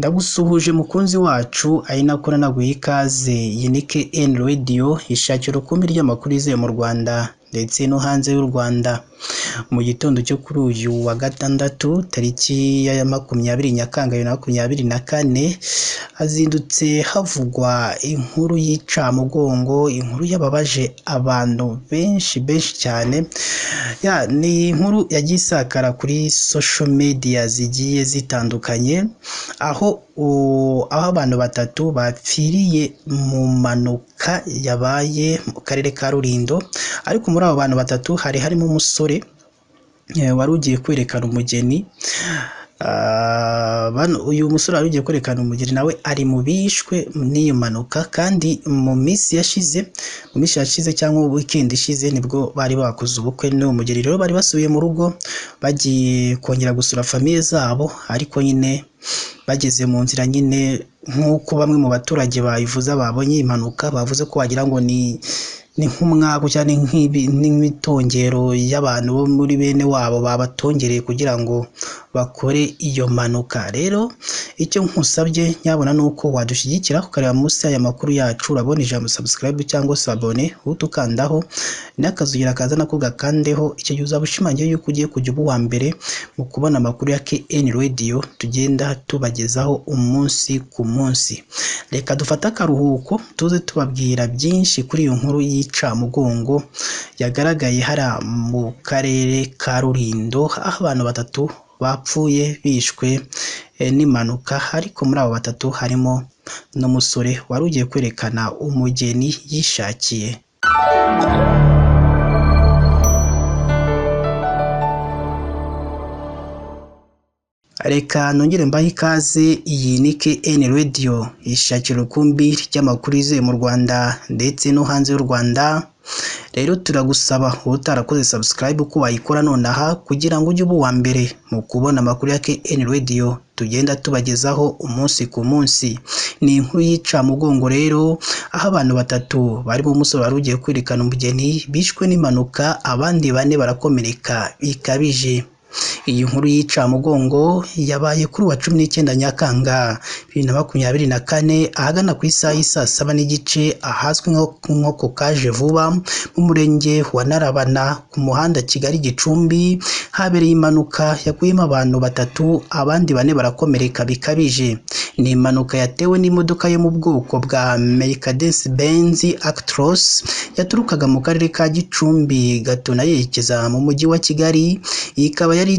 Ndagusuhuje mukunzi wacu ari nako naguha ikaze Unique N Radio ishakira ukumbi ry'amakuru yizewe mu Rwanda ndetse no hanze y'u Rwanda. Mu gitondo cyo kuri uyu wa gatandatu tariki ya 20 Nyakanga 2024 hazindutse havugwa inkuru y'icamugongo, inkuru yababaje abantu benshi cyane. Ni inkuru yagiye isakara kuri social media zigiye zitandukanye, aho abantu batatu bapfiriye mu mpanuka yabaye mu karere ka Rulindo, ariko muri abo bantu batatu harimo umusore wari ugiye kwerekana umugeni. Uyu musore wari ugiye kwerekana umugeni nawe ari mu bishwe n'iyo mpanuka, kandi mu minsi yashize cyangwa weekend ishize nibwo bari bakoze ubukwe n'uwo mugeni. Rero bari basubiye mu rugo bagiye kongera gusura famiye zabo, ariko nyine bageze mu nzira nyine nk'uko bamwe mu baturage bayivuza babonye impanuka, bavuze ko wagira ngo ni nk'umwaku cyane n'imitongero y'abantu bo muri bene wabo babatongereye kugira ngo bakore iyo mpanuka. Rero icyo nkusabye nyabona nuko wadushyigikira ukareba munsi y'aya makuru yacu, urabona ijambo subscribe cyangwa se abone, utukandaho n'akazugira kaza nako gakandeho. Icyo gihe uzaba ushimangiye yuko ugiye kujya uba uwa mbere mu kubona amakuru ya KN Radio tugenda tubagezaho umunsi ku munsi. Reka dufate akaruhuko tuze tubabwira byinshi kuri iyo nkuru y'icamugongo yagaragaye hari mu karere ka Rulindo, aho abantu batatu bapfuye bishwe n'impanuka, ariko muri abo batatu harimo n'umusore wari ugiye kwerekana umugeni yishakiye. Reka nongere mbahe ikaze iyi Unique N Radio ishakira ukumbi ry'amakuru yizewe mu Rwanda ndetse no hanze y'u Rwanda. Rero turagusaba utarakoze subscribe ko wayikora nonaha kugira ngo ujye uba uwa mbere mu kubona amakuru ya KN Radio tugenda tubagezaho umunsi ku munsi. Ni inkuru y'icamugongo rero, aho abantu batatu barimo umusore wari ugiye kwerekana umugeni bishwe n'impanuka, abandi 4 barakomereka bikabije. Iyi nkuru y'icamugongo yabaye kuri wa 19 Nyakanga 2024 ahagana ku isaha y'isa 7 n'igice ahazwi nko ku Kaje Vuba mu murenge wa Narabana ku muhanda Kigali Gicumbi. Habereye impanuka yakuyemo abantu batatu, abandi 4 barakomereka bikabije. Ni impanuka yatewe n'imodoka yo mu bwoko bwa Mercedes Benz Actros yaturukaga mu karere ka Gicumbi gatuna yerekeza mu mujyi wa Kigali. Ikaba yari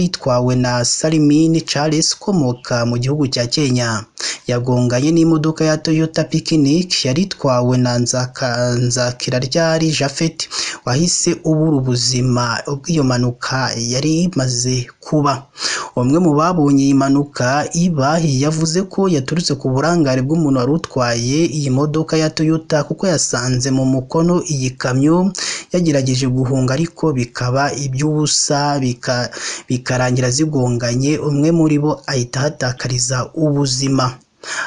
itwawe na Salimini Charles ukomoka mu gihugu cya Kenya. Yagonganye n'imodoka ya Toyota Picnic yari itwawe na Nzakiraryari Japhet wahise ubura ubuzima ubwo iyo mpanuka yari imaze kuba. Umwe mu babonye iyi mpanuka yavuze ko yaturutse ku burangare bw'umuntu wari utwaye iyi modoka ya Toyota, kuko yasanze mu mukono iyi kamyo yagerageje guhunga ariko bikaba iby'ubusa, bikarangira zigonganye, umwe muri bo ahita hatakariza ubuzima.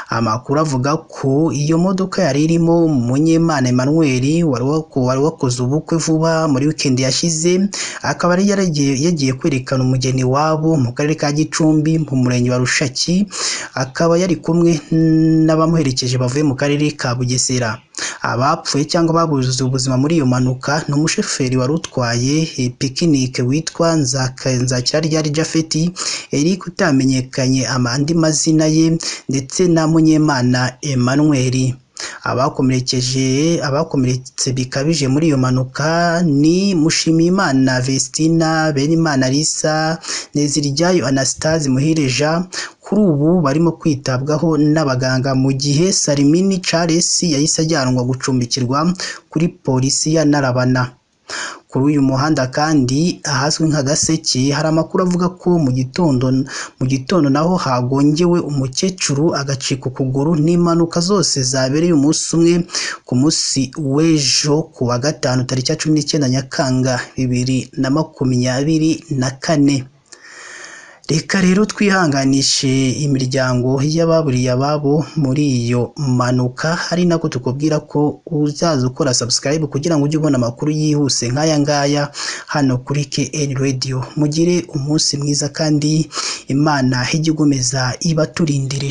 Amakuru avuga ko iyo modoka yari irimo Munyemana Emmanuel wari wakoze ubukwe vuba muri weekend yashize, akaba yagiye kwerekana umugeni wabo mu karere ka Gicumbi mu murenge wa Rushaki. Akaba yari kumwe n'abamuherekeje bavuye mu karere ka Bugesera. Abapfuye cyangwa babuze ubuzima muri iyo mpanuka ni umushoferi wari utwaye Picnic witwa Nzakiraryari Japhet, Eric utamenyekanye andi mazina ye, ndetse na Munyemana Emmanuel. Abakomeretse bikabije muri iyo mpanuka ni Mushimiyimana Vestina, Benimana Lisa, Neziryayo Anastase, Muhire Jean. Kuri ubu barimo kwitabwaho n'abaganga, mu gihe Salimini Charles yahise ajyanwa gucumbikirwa kuri polisi ya Narabana. Kuri uyu muhanda kandi ahazwi nka Gaseke hari amakuru avuga ko mu gitondo naho hagongewe umukecuru agacika ukuguru. N'impanuka zose zabereye umunsi umwe ku munsi w'ejo ku wa gatanu tariki 19 Nyakanga 2024. Reka rero twihanganishe imiryango y'ababuriye ababo muri iyo mpanuka, ari nako tukubwira ko uzaza ukora subscribe kugira ngo ujye ubona amakuru yihuse nk'aya ngaya hano kuri KN Radio. Mugire umunsi mwiza kandi Imana ijye igomeza ibaturindire.